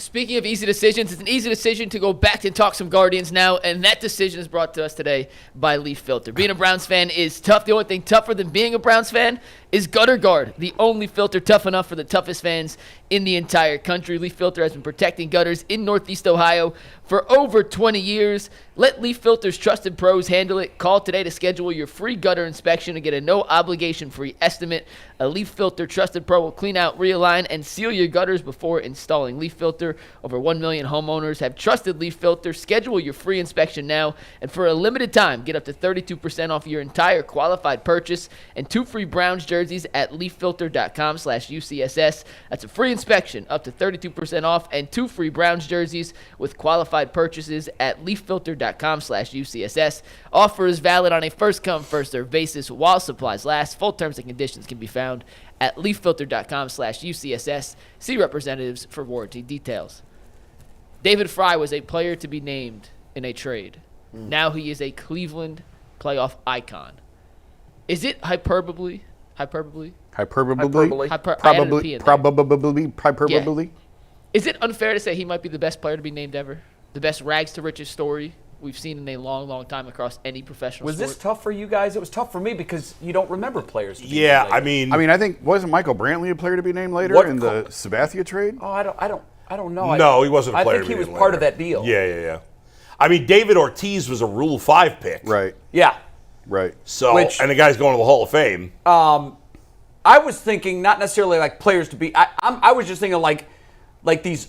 Speaking of easy decisions, it's an easy decision to go back and talk some Guardians now, and that decision is brought to us today by Leaf Filter. Being a Browns fan is tough. The only thing tougher than being a Browns fan is Gutter Guard, the only filter tough enough for the toughest fans in the entire country. Leaf Filter has been protecting gutters in Northeast Ohio for over 20 years. Let Leaf Filter's trusted pros handle it. Call today to schedule your free gutter inspection and get a no-obligation free estimate. A Leaf Filter trusted pro will clean out, realign, and seal your gutters before installing. Leaf Filter, over 1 million homeowners have trusted Leaf Filter. Schedule your free inspection now, and for a limited time, get up to 32% off your entire qualified purchase and 2 free Browns jerseys at leaffilter.com/UCSS. That's a free inspection, up to 32% off, and 2 free Browns jerseys with qualified purchases at leaffilter.com/UCSS. Offer is valid on a first-come, first-served basis while supplies last. Full terms and conditions can be found at leaffilter.com/UCSS. See representatives for warranty details. David Fry was a player to be named in a trade. Now he is a Cleveland playoff icon. Is it hyperbole? Hyperbole. Is it unfair to say he might be the best player to be named ever? The best rags to riches story we've seen in a long, long time across any professional sport? Was this tough for you guys? It was tough for me because you don't remember players. Yeah, I mean, I think wasn't Michael Brantley a player to be named later in the Sabathia trade? Oh, I don't know. No, he wasn't a player. I think he was part of that deal. Yeah. I mean, David Ortiz was a Rule 5 pick. Right. Yeah. Right. So, and the guy's going to the Hall of Fame. I was thinking not necessarily like players to be. I was just thinking like these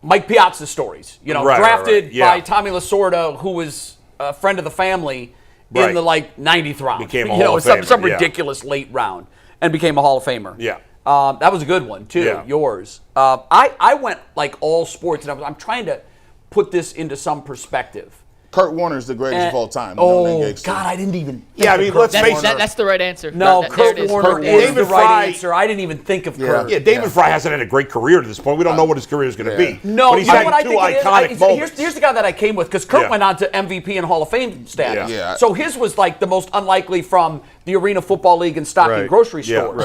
Mike Piazza stories. Drafted by Tommy Lasorda, who was a friend of the family in the 90th round. Became a Hall of Famer. Some ridiculous late round and became a Hall of Famer. Yeah. That was a good one too. Yeah. Yours. I went like all sports, and I'm trying to put this into some perspective. Kurt Warner's the greatest of all time. Oh, God, I didn't even think I mean, let's face it. That's the right answer. No, Kurt Warner is the right answer. I didn't even think of Kurt. Yeah, David Fry hasn't had a great career to this point. We don't know what his career is going to be. No, but he's had 2 iconic moments. Here's the guy that I came with, because Kurt went on to MVP and Hall of Fame status. Yeah. So his was like the most unlikely from the Arena Football League and stocking grocery stores.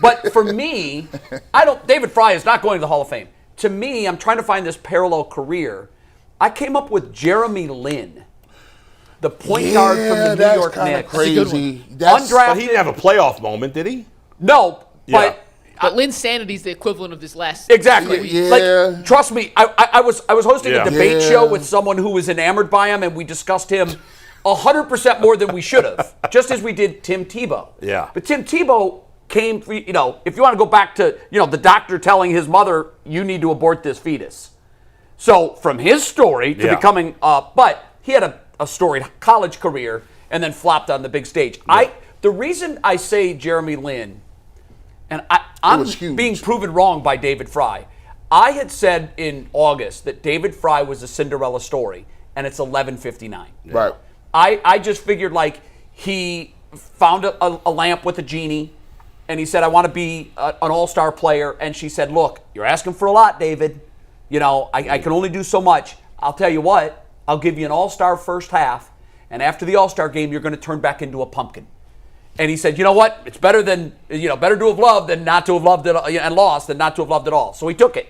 But for me, David Fry is not going to the Hall of Fame. To me, I'm trying to find this parallel career. I came up with Jeremy Lin, the point guard from the New York Knicks. Crazy. Undrafted. But he didn't have a playoff moment, did he? No, but Lynn's sanity is the equivalent of this last. Exactly. Yeah. Like, trust me, I was hosting a debate show with someone who was enamored by him, and we discussed him 100% more than we should have, just as we did Tim Tebow. Yeah. But Tim Tebow came, if you want to go back to, the doctor telling his mother, you need to abort this fetus. So from his story to becoming, but he had a storied college career and then flopped on the big stage. The reason I say Jeremy Lin, and I'm being proven wrong by David Fry. I had said in August that David Fry was a Cinderella story, and it's 11:59. Right. I just figured like he found a lamp with a genie, and he said, I want to be an all-star player. And she said, look, you're asking for a lot, David. I can only do so much. I'll tell you what, I'll give you an all-star first half, and after the all-star game, you're going to turn back into a pumpkin. And he said, you know what? It's better to have loved than not to have loved it, and lost than not to have loved at all. So he took it.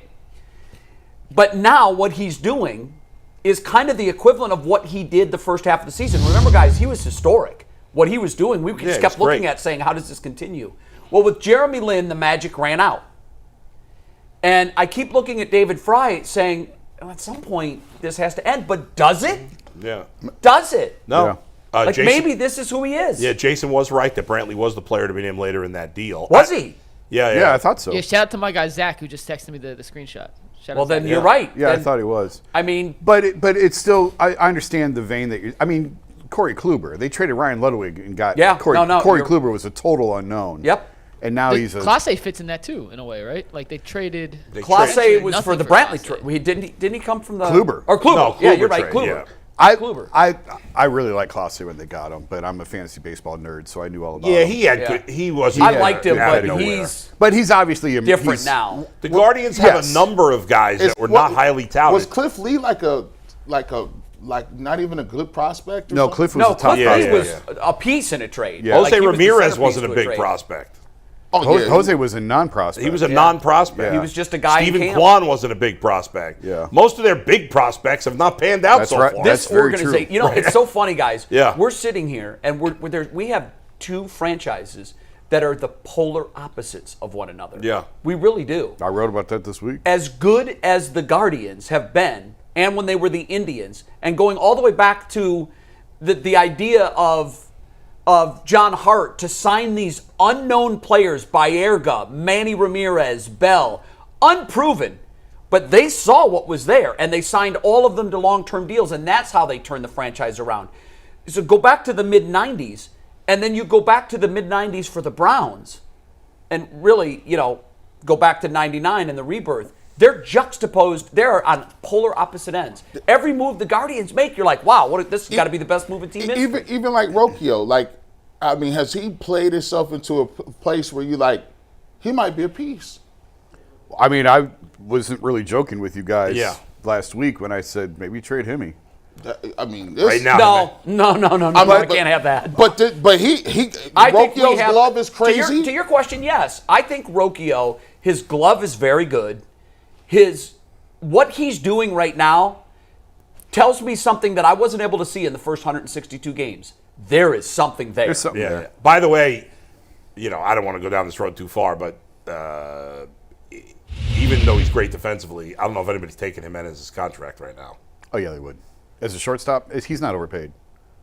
But now what he's doing is kind of the equivalent of what he did the first half of the season. Remember, guys, he was historic. What he was doing, we just kept looking at saying, how does this continue? Well, with Jeremy Lin, the magic ran out. And I keep looking at David Fry saying, at some point, this has to end. But does it? Yeah. Does it? No. Yeah. Maybe this is who he is. Yeah, Jason was right that Brantley was the player to be named later in that deal. Was he? Yeah, I thought so. Yeah, shout out to my guy, Zach, who just texted me the screenshot. Well, then you're right. Yeah, I thought he was. I mean. But it's still, I understand the vein that you're, Corey Kluber. They traded Ryan Ludwig and got Corey Kluber was a total unknown. Yep. And now he's Clase fits in that too, in a way, right? Like they traded. Clase was for the Brantley trade. Didn't he come from the Kluber? Or Kluber? No, yeah, you're right, trade, Kluber. Yeah. Kluber. I really like Clase when they got him, but I'm a fantasy baseball nerd, so I knew all about him. Yeah, he had good. He was. I liked him, but he's obviously different now. The Guardians have a number of guys that were not highly touted. Was Cliff Lee like not even a good prospect? No, Cliff was a top. Cliff Lee was a piece in a trade. Yeah. Jose Ramirez wasn't a big prospect. Jose was a non-prospect. He was a non-prospect. Yeah. He was just a guy. Stephen Kwan wasn't a big prospect. Yeah. Most of their big prospects have not panned out so far. This organization, it's so funny, guys. Yeah. We're sitting here and we have two franchises that are the polar opposites of one another. Yeah. We really do. I wrote about that this week. As good as the Guardians have been, and when they were the Indians, and going all the way back to the idea of John Hart to sign these unknown players, Baerga, Manny Ramirez, Bell, unproven, but they saw what was there, and they signed all of them to long-term deals, and that's how they turned the franchise around. So go back to the mid-'90s, and then you go back to the mid-'90s for the Browns, and really, go back to 99 and the rebirth. They're juxtaposed. They're on polar opposite ends. Every move the Guardians make, you're like, wow, this has got to be the best move in team history. Even like Rocchio, has he played himself into a place where you he might be a piece? I mean, I wasn't really joking with you guys last week when I said maybe trade Himmy. Right now. No, I can't have that. But Rocchio's glove is crazy. To your question, yes. I think Rocchio, his glove is very good. What he's doing right now tells me something that I wasn't able to see in the first 162 games. There is something there. There's something there. By the way, I don't want to go down this road too far, but even though he's great defensively, I don't know if anybody's taking him in as his contract right now. Oh, yeah, they would. As a shortstop, he's not overpaid.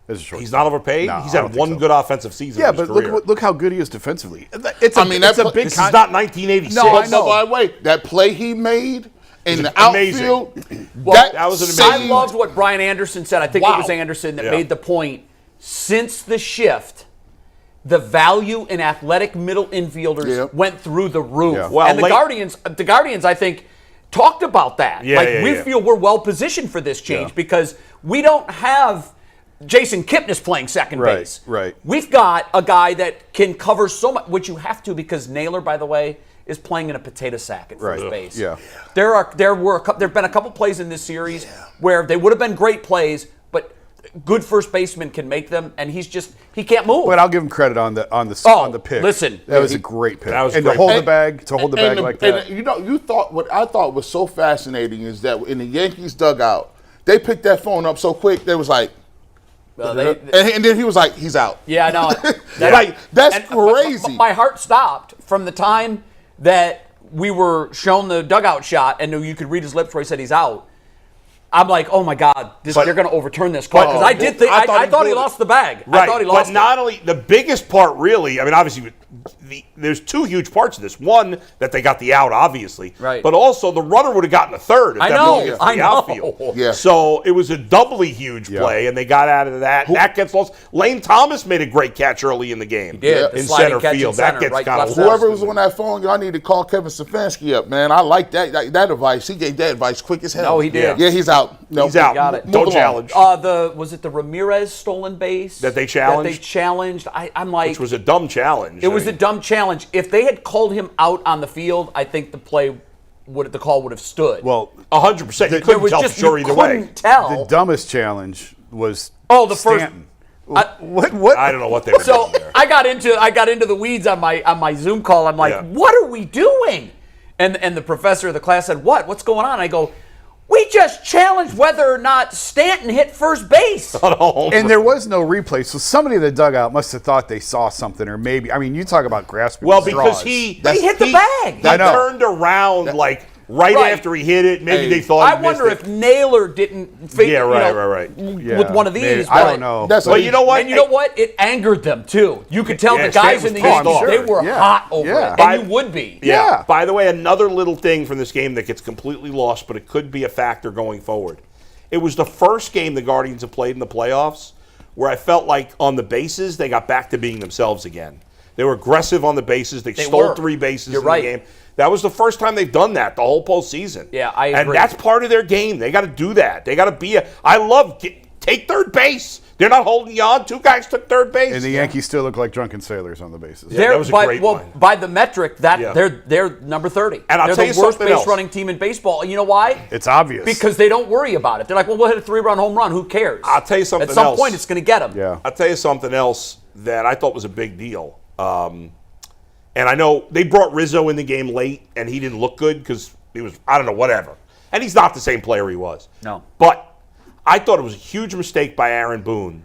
As a shortstop. He's not overpaid? No, he's had one good offensive season in his career. But look how good he is defensively. This is not 1986. No, I know. By the way, that play he made in the outfield, that was an amazing. I loved what Brian Anderson said. I think it was Anderson that made the point. Since the shift, the value in athletic middle infielders went through the roof. Yeah. Well, and the Guardians, I think, talked about that. We feel we're well positioned for this change because we don't have Jason Kipnis playing second base. Right. We've got a guy that can cover so much, which you have to because Naylor, by the way, is playing in a potato sack at first base. Yeah. There have been a couple plays in this series where they would have been great plays, but good first baseman can make them, and he can't move. But I'll give him credit on the pick. Listen, that was a great pick. And to hold the bag like that. And what I thought was so fascinating is that in the Yankees dugout, they picked that phone up so quick. They was like, and then he was like, he's out. Yeah, I know. That's crazy. My heart stopped from the time that we were shown the dugout shot, and you could read his lips where he said he's out. I'm like, oh my God, they're going to overturn this call because I thought he lost the bag. Right. I thought he lost. But not only the biggest part, really. I mean, obviously, there's two huge parts of this. One, that they got the out, obviously. Right. But also, the runner would have gotten a third if that ball gets to the outfield. Yeah. So it was a doubly huge play, and they got out of that. That gets lost. Lane Thomas made a great catch early in the game. He did. In center field. That gets kind of whoever was on that phone, I need to call Kevin Stefanski up, man. I like that advice. He gave that advice quick as hell. No, he did. Yeah, he's out. No, he's out. Got it. Don't challenge. Was it the Ramirez stolen base that they challenged? I'm like, which was a dumb challenge. It was a dumb challenge. If they had called him out on the field, I think the call would have stood. Well, 100%. You couldn't tell for sure either way. The dumbest challenge was the Stanton. What? I don't know what they were doing there. I got into the weeds on my Zoom call. I'm like, what are we doing? And the professor of the class said, what's going on? I go, we just challenged whether or not Stanton hit first base. And there was no replay, so somebody in the dugout must have thought they saw something, or maybe, you talk about grasping Well, straws. because he hit the bag. He turned around right after he hit it. Maybe they thought I wonder if Naylor didn't figure with one of these. Maybe, I don't know. But you know what? And you know what? It angered them, too. You could tell the guys in the Yankees, they were hot over it. And you would be. Yeah. By the way, another little thing from this game that gets completely lost, but it could be a factor going forward. It was the first game the Guardians have played in the playoffs where I felt like on the bases, they got back to being themselves again. They were aggressive on the bases. They stole 3 bases in the game. That was the first time they've done that the whole postseason. Yeah, I agree. And that's part of their game. They got to do that. They got to be take third base. They're not holding you on. 2 guys took third base. And the Yankees still look like drunken sailors on the bases. Yeah, that was a great one. By the metric, they're number 30. And they're the worst base running team in baseball. And you know why? It's obvious. Because they don't worry about it. They're like, well, we'll hit a 3-run home run. Who cares? I'll tell you something else. At some point, it's going to get them. Yeah. I'll tell you something else that I thought was a big deal. And I know they brought Rizzo in the game late, and he didn't look good because he was, I don't know, whatever. And he's not the same player he was. No. But I thought it was a huge mistake by Aaron Boone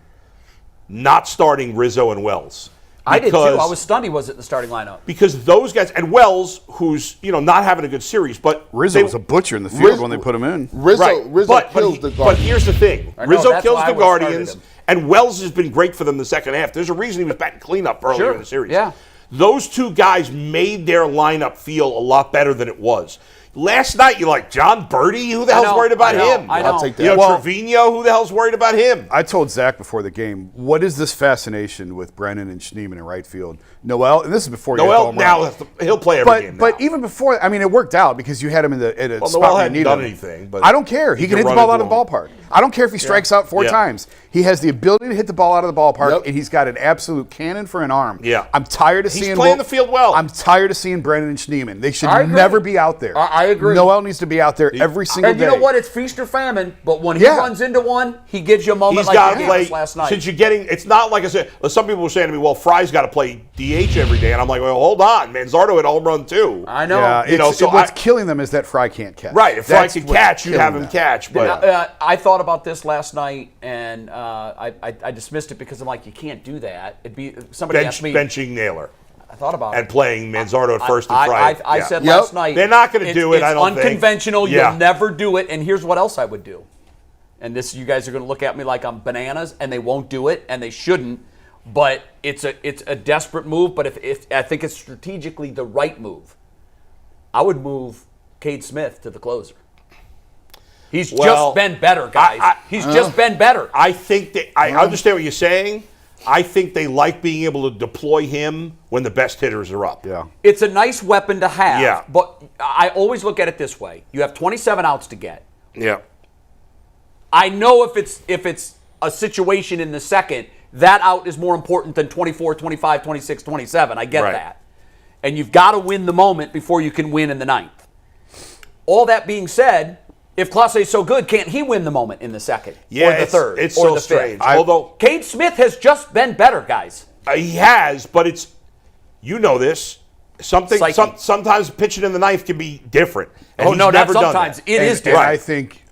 not starting Rizzo and Wells. I did too. I was stunned he was at the starting lineup. Because those guys, and Wells, who's not having a good series, but Rizzo was a butcher in the field when they put him in. Rizzo kills the Guardians. But here's the thing: Rizzo kills the Guardians, and Wells has been great for them the second half. There's a reason he was batting cleanup earlier in the series. Yeah. Those two guys made their lineup feel a lot better than it was. Last night, you're like, John Birdie, who the hell's worried about him? I know. I'll take that. Trevino, who the hell's worried about him? I told Zach before the game, what is this fascination with Brennan and Schneemann in right field? Noel, and this is before Noel, now he'll play every game now. But even before, I mean, it worked out because you had him at a spot Noel where you hadn't needed done him. anything. But I don't care. He can hit the ball out of the ballpark. I don't care if he strikes out 4 times. He has the ability to hit the ball out of the ballpark, and he's got an absolute cannon for an arm. Yeah. I'm tired of seeing He's playing the field well. I'm tired of seeing Brennan and Schneemann. They should agree. never be out there. I agree. Noel needs to be out there every single day. And you know what? It's feast or famine. But when he runs into one, he gives you a moment He's like got he to play gave us last night. Since you're getting, it's not like I said. Some people were saying to me, "Well, Fry's got to play DH every day," and I'm like, "Well, hold on, Manzardo had a home run too." I know. Yeah, what's killing them is that Fry can't catch. Right, if Fry could catch, you'd have him catch. But I thought about this last night, and I dismissed it because I'm like, you can't do that. It'd be somebody asked me benching Naylor. I thought about and it. playing Manzardo at first and Fry. I said last night they're not going to do it. I don't think it's unconventional. Yeah. You'll never do it. And here's what else I would do. And this, you guys are going to look at me like I'm bananas, and they won't do it, and they shouldn't. But it's a desperate move. But if I think it's strategically the right move, I would move Cade Smith to the closer. He's just been better, guys. He's just been better. I think that I understand what you're saying. I think they like being able to deploy him when the best hitters are up. Yeah. It's a nice weapon to have. Yeah. But I always look at it this way. You have 27 outs to get. Yeah. I know if it's a situation in the second, that out is more important than 24, 25, 26, 27. I get that. And you've got to win the moment before you can win in the ninth. All that being said, if Clase is so good, can't he win the moment in the second or the third it's or so the strange. fifth? Although Cade Smith has just been better, guys. He has, but it's this. Sometimes pitching in the ninth can be different. And not never sometimes. Done It is And different. I think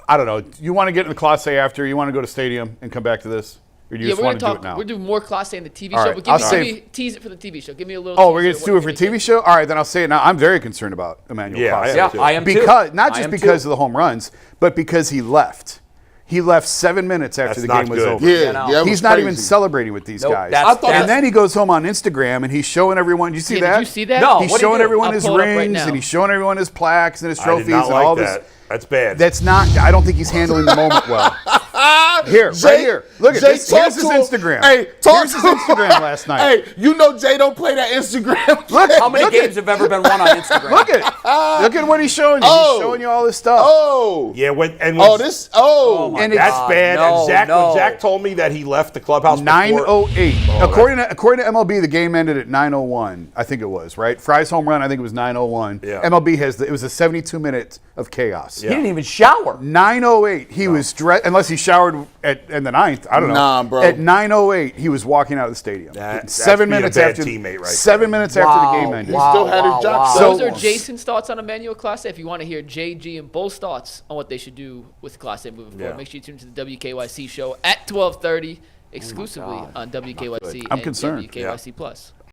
I don't know. You want to get into Clase after? You want to go to stadium and come back to this? Or do you just we're want gonna to do it now? We're doing more Clase in the TV All show, right, but I'll give me tease it for the TV show. Give me a little. Oh, we're going to do it for TV show? All right, then I'll say it now. I'm very concerned about Emmanuel Clase. I am because too. Not just because of the home runs, but because he left. He left 7 minutes after the game was over. Yeah, he's not even celebrating with these guys. And then he goes home on Instagram and he's showing everyone. Did you see that? Did you see that? No. He's showing everyone his pull it up right rings now. and he's showing everyone his plaques and his trophies I did not and like all that. this. That's bad. That's not. I don't think he's handling the moment well. Here, right here. Look at this. Here's his Instagram. Hey, here's his Instagram last night. Hey, you know Jay don't play that Instagram. Look, How many games have ever been won on Instagram? Look at what he's showing you. He's showing you all this stuff. Yeah, and that's bad. No, and when Zach told me that he left the clubhouse 9:08. According to MLB, the game ended at 9:01. I think it was right. Fry's home run. I think it was 9:01. Yeah. MLB has it was a 72 minute of chaos. He didn't even shower. 9:08. He was dressed unless he showered in the ninth. I don't know. Nah, bro. At 9:08, he was walking out of the stadium. That's 7 being a minutes bad after teammate right 7 minutes after the game ended. He still had his job. Those are Jason's thoughts on Emmanuel Clase. If you want to hear JG and Bull's thoughts on what they should do with Clase moving forward, make sure you tune to the WKYC show at 12:30 exclusively on WKYC I'm and concerned. WKYC Plus.